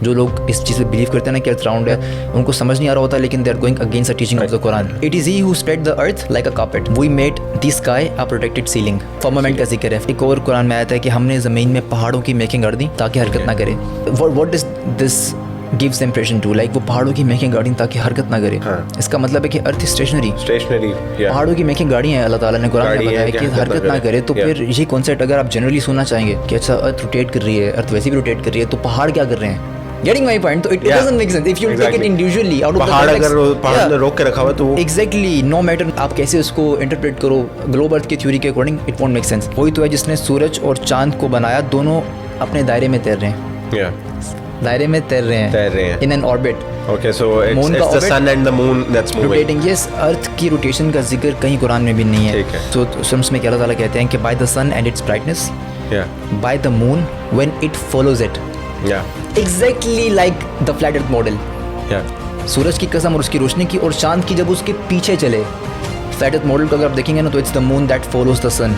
जो लोग इस चीज़ पे बिलीव करते हैं ना कि अर्थ राउंड है, उनको समझ नहीं आ रहा होता, लेकिन they are going against the teaching of the Quran. It is he who spread the earth like a carpet. We made the sky a protected ceiling. Firmament का जिक्र है. एक और कुरान में आया था कि हमने ज़मीन में पहाड़ों की मेकिंग कर दी ताकि हरकत ना करे. What is this gives impression to, like वो पहाड़ों की मेकिंग गाड़ी ताकि हरकत ना करे. इसका मतलब है कि अर्थ स्टेशनरी. पहाड़ों की मेकिंग गाड़ी है. अल्लाह ताला ने कुरान में बताया कि हरकत ना करे. तो फिर यही कॉन्सेप्ट अगर आप जनरली सुनना चाहेंगे कि अच्छा अर्थ रोटेट कर रही है, अर्थ वैसे भी रोटेट कर रही है, तो पहाड़ क्या कर रहे हैं? Getting my point? So it doesn't make sense if you take it individually out of the पहाड़ अगर पहाड़ ने रोक के रखा हुआ तो exactly no matter आप कैसे उसको इंटरप्रेट करो ग्लोब अर्थ की थ्योरी के according it won't make sense. वही तो है जिसने सूरज और चांद को बनाया, दोनों अपने दायरे में तैर रहे हैं. दायरे में तैर रहे हैं in an orbit. Okay, so it's the sun and the moon that's moving. Rotating. Yes, अर्थ की रोटेशन का जिक्र कहीं कुरान में भी नहीं है. तो सम्स में अल्लाह ताला कहते हैं कि by the sun and its brightness, by the moon when it follows it. Exactly like the flat earth model. सूरज की कसम और उसकी रोशनी की, और चांद की जब उसके पीछे चले. फ्लैट अर्थ मॉडल को अगर आप देखेंगे ना तो it's the moon that follows the sun.